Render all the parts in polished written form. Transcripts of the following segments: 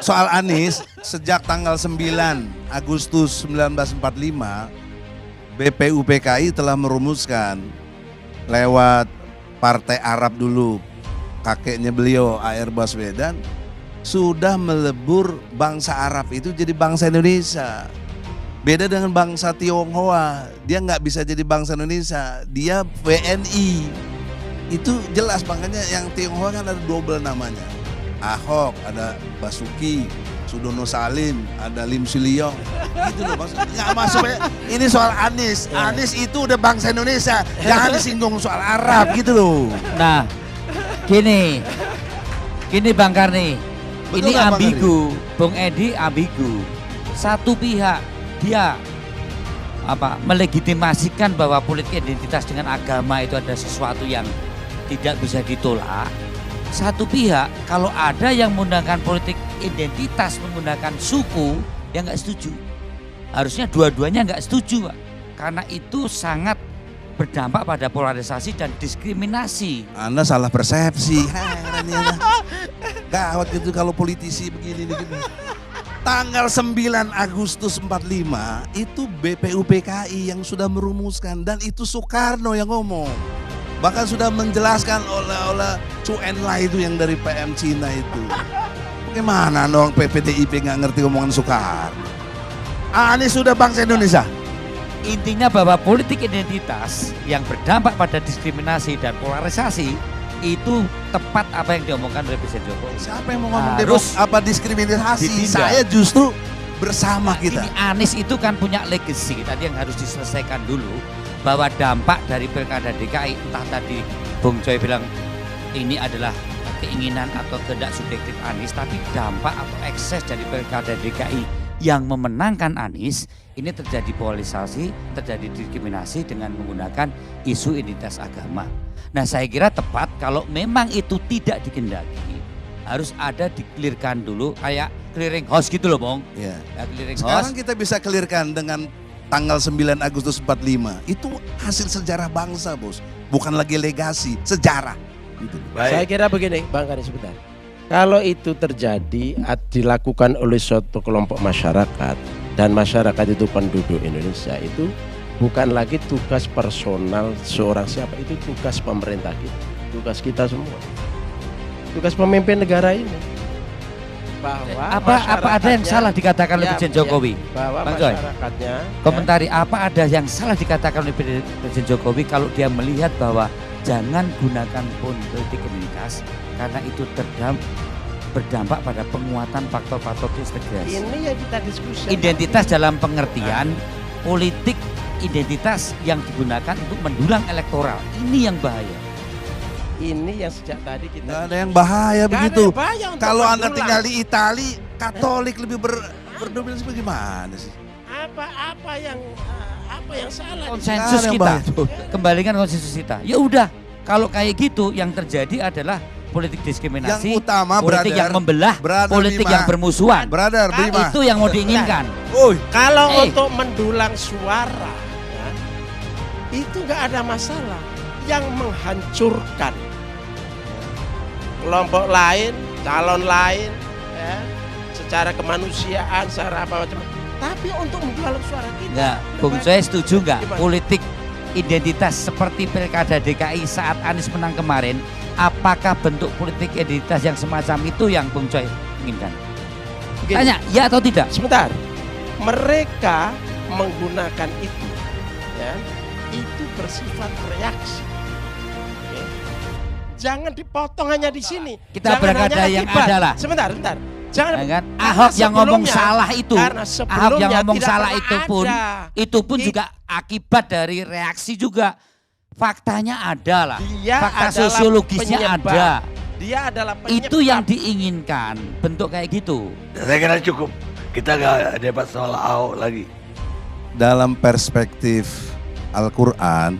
Soal Anies, sejak tanggal 9 Agustus 1945, BPUPKI telah merumuskan lewat Partai Arab dulu, kakeknya beliau A.R. Baswedan, sudah melebur bangsa Arab itu jadi bangsa Indonesia. Beda dengan bangsa Tionghoa, dia nggak bisa jadi bangsa Indonesia, dia WNI. Itu jelas, makanya yang Tionghoa kan ada double namanya. Ahok, ada Basuki, Sudono Salim, ada Lim Siliong. Gitu loh maksudnya. Nggak masuk ya. Ini soal Anies. Anies itu udah bangsa Indonesia. Jangan disinggung soal Arab gitu loh. Nah, gini Bang Karni. Betul Ini nggak, Bang ambigu, Bung Edi ambigu. Satu pihak dia melegitimasikan bahwa politik identitas dengan agama itu ada sesuatu yang tidak bisa ditolak. Satu pihak kalau ada yang menggunakan politik identitas menggunakan suku, dia nggak setuju. Harusnya dua-duanya nggak setuju, Pak. Karena itu sangat berdampak pada polarisasi dan diskriminasi. Anda salah persepsi. Gawat gitu kalau politisi begini. Tanggal 9 Agustus 45 itu BPUPKI yang sudah merumuskan, dan itu Soekarno yang ngomong. Bahkan sudah menjelaskan oleh Chu Enlai itu yang dari PM Cina itu. Bagaimana dong PPDIP nggak ngerti omongan Soekarno? Anies sudah bangsa Indonesia. Intinya bahwa politik identitas yang berdampak pada diskriminasi dan polarisasi itu tepat apa yang diomongkan oleh Presiden Jokowi. Siapa yang mau ngomong Harus apa diskriminasi? ditindak. Saya justru bersama kita. Ini Anies itu kan punya legacy tadi yang harus diselesaikan dulu, bahwa dampak dari Pilkada DKI, entah tadi Bung Coy bilang ini adalah keinginan atau kehendak subjektif Anies, tapi dampak atau ekses dari Pilkada DKI yang memenangkan Anies, ini terjadi polarisasi, terjadi diskriminasi dengan menggunakan isu identitas agama. Nah, saya kira tepat kalau memang itu tidak dikendaki, harus ada dikelirkan dulu, kayak clearing house gitu loh, Bang. Ya. Ya, clearing Sekarang house. kita bisa clearkan dengan tanggal 9 Agustus 45. Itu hasil sejarah bangsa, Bos. Bukan lagi legasi, sejarah. Gitu. Saya kira begini, Bang Kari sebentar. Kalau itu terjadi dilakukan oleh suatu kelompok masyarakat dan masyarakat itu penduduk Indonesia, itu bukan lagi tugas personal seorang siapa, itu tugas pemerintah kita, tugas kita semua, tugas pemimpin negara ini. Bahwa Apa ada yang salah dikatakan oleh Presiden Jokowi? Bahwa Bang Joy, masyarakatnya komentari apa ada yang salah dikatakan oleh Presiden Jokowi kalau dia melihat bahwa jangan gunakan politik identitas karena itu berdampak pada penguatan faktor-faktor disintegrasi. ini yang kita diskusi. Identitas dalam pengertian politik identitas yang digunakan untuk mendulang elektoral. Ini yang bahaya. Ini yang sejak tadi kita. Nggak ada yang bahaya Nggak ada begitu. yang bahaya untuk Kalau Anda mendulang. tinggal di Itali, Katolik lebih berdominasi bagaimana sih? Apa yang salah? Konsensus Sekarang, kita, Bang. kembalikan konsensus kita. Ya udah, kalau kayak gitu yang terjadi adalah politik diskriminasi, Yang utama, politik brother, yang membelah, brother politik Bima. yang bermusuhan. Brother, Bima. Itu yang mau diinginkan. Kalau Eh. untuk mendulang suara, ya, itu nggak ada masalah. Yang menghancurkan kelompok lain, calon lain, ya, secara kemanusiaan, secara apa macam. Tapi untuk mendulang suara kita. Enggak, Bung Joy setuju nggak Gimana? politik identitas seperti Pilkada DKI saat Anies menang kemarin? Apakah bentuk politik identitas yang semacam itu yang Bung Coy inginkan? Begini, Tanya, ya atau tidak? sebentar. Mereka menggunakan itu, ya, itu bersifat reaksi. Oke. Jangan dipotong hanya di sini. Kita Jangan berangkat hanya dari yang akibat. ada lah. Sebentar. Jangan. Ya kan? Karena Ahok yang ngomong sebelumnya- salah itu, karena Ahok sebelumnya yang ngomong tidak salah pernah itu pun It- juga akibat dari reaksi juga. Faktanya ada lah, Dia fakta adalah sosiologisnya penyebab. ada. Dia adalah penyebab. Itu yang diinginkan, bentuk kayak gitu. Saya kira cukup. Kita nggak debat soal Ahok lagi. Dalam perspektif Al-Quran,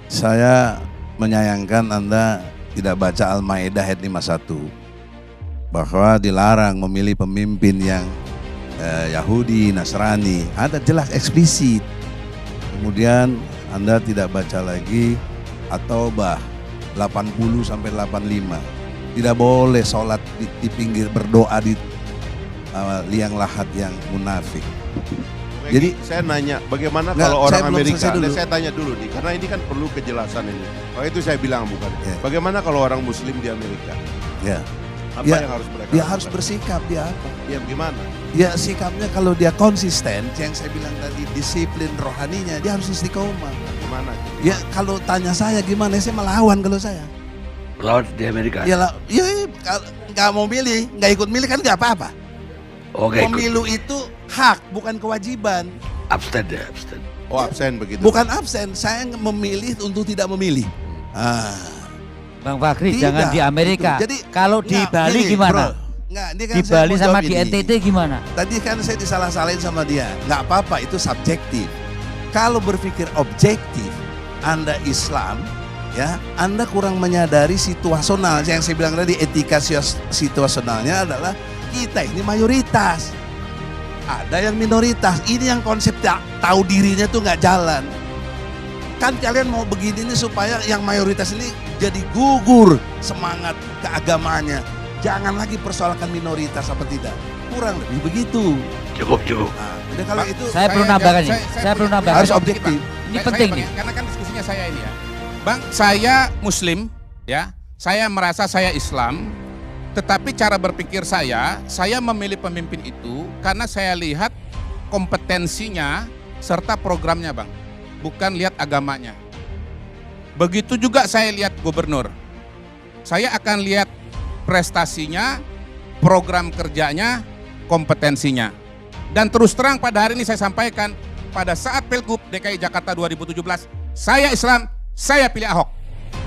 saya menyayangkan Anda tidak baca Al-Maidah ayat 51. Bahwa dilarang memilih pemimpin yang Yahudi, Nasrani. Ada jelas eksplisit. Kemudian Anda tidak baca lagi At-Taubah 80 sampai 85. Tidak boleh sholat di pinggir, berdoa di liang lahat yang munafik. Jadi saya nanya, bagaimana Nggak, kalau saya orang belum Amerika? selesai dulu. Saya tanya dulu nih, karena ini kan perlu kejelasan ini. Oh itu saya bilang bukan. Ya. Bagaimana kalau orang Muslim di Amerika? Ya, Apa Ya, yang harus mereka dia lakukan? harus bersikap, dia apa? Ya gimana? Ya sikapnya kalau dia konsisten, yang saya bilang tadi disiplin rohaninya, dia harus istiqomah. Gimana? Ya kalau tanya saya gimana, saya melawan kalau saya. Laut di Amerika. Ya, kalau nggak mau milih, nggak ikut milih kan nggak apa-apa. Oke, ikut. Pemilu itu hak, bukan kewajiban. Abstain deh, abstain. Oh absen begitu. Bukan absen, saya memilih untuk tidak memilih. Bang Fakri Tidak, jangan di Amerika. gitu. Jadi, kalau di nggak, Bali gini, gimana? bro. Nggak, ini kan Di saya Bali mau sama jawab di ini. NTT gimana? Tadi kan saya disalah-salahin sama dia. Nggak apa-apa, itu subjektif. Kalau berpikir objektif, Anda Islam, ya, Anda kurang menyadari situasional. Yang saya bilang tadi, etika situasionalnya adalah kita ini mayoritas. Ada yang minoritas. Ini yang konsep tahu dirinya tuh nggak jalan. Kan kalian mau begini nih supaya yang mayoritas ini jadi gugur semangat keagamaannya. Jangan lagi persoalkan minoritas apa tidak. Kurang lebih begitu. Cukup. Nah, udah kalau itu Saya perlu nambahkan ini. Saya perlu nambahkan. harus objektif. Ini penting nih. Karena kan diskusinya saya ini ya. Bang, saya Muslim ya. Saya merasa saya Islam. Tetapi cara berpikir saya memilih pemimpin itu karena saya lihat kompetensinya serta programnya, Bang. Bukan lihat agamanya. Begitu juga saya lihat gubernur. Saya akan lihat prestasinya, program kerjanya, kompetensinya. Dan terus terang pada hari ini saya sampaikan, pada saat Pilgub DKI Jakarta 2017, saya Islam, saya pilih Ahok.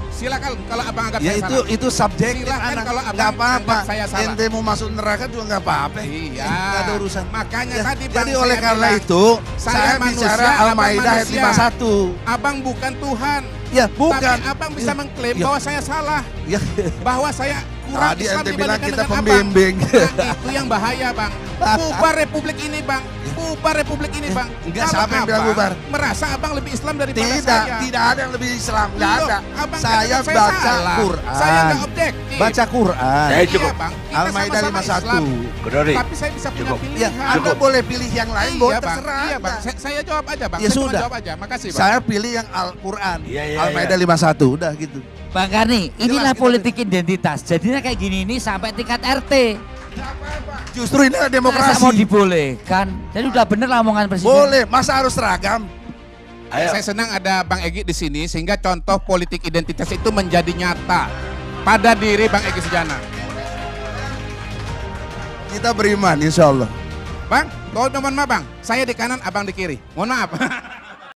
Silakan kalau abang anggap Ya saya salah. itu subjektif, Silakan anak. kalau abang Nggak apa-apa. anggap saya salah. Ente mau masuk neraka juga nggak apa-apa. Iya. Nggak ada urusan. Makanya Ya, tadi Bang, jadi saya oleh karena bilang, itu saya manusia, bicara abang Al-Maidah ayat manusia. 51. Abang bukan Tuhan. Ya bukan. Tapi abang bisa Ya, mengklaim ya. bahwa saya salah. Ya. Bahwa saya kurang Tadi Islam ente bilang dibandingkan kita dengan abang. pembimbing. Nah, itu yang bahaya, Bang. Bubar republik ini, Bang. Bubar republik ini, Bang. Enggak, Kalau siapa yang bilang abang bubar? merasa abang lebih Islam daripada Tidak, saya. tidak ada yang lebih Islam, nggak Loh, ada. abang Saya katakan baca salah. Quran. Saya nggak objektif. Baca Quran. Saya Iya, cukup. Bang. Kita Al-Maidah sama-sama 51. Islam. Kedori. Tapi saya bisa punya Cukup. pilihan. Ya, Anda boleh pilih yang lain, boleh Iya, Bang. terserah. Iya, Bang. Anda. Saya jawab aja, Bang. Ya Saya cuma sudah. jawab aja. Makasih, Bang. Saya pilih yang Al-Quran. Iya, iya, Al-Maidah iya. 51, udah gitu. Bang Karni, inilah kita politik identitas. Jadinya kayak gini ini sampai tingkat RT. Justru ini adalah Masa mau demokrasi. dibolehkan? Jadi udah bener lah omongan presiden. Boleh, masa harus seragam? Ayo. Saya senang ada Bang Egy di sini sehingga contoh politik identitas itu menjadi nyata pada diri Bang Egy Sujana. Kita beriman, insya Allah. Bang, mohon maaf Bang, saya di kanan, abang di kiri. Mohon maaf.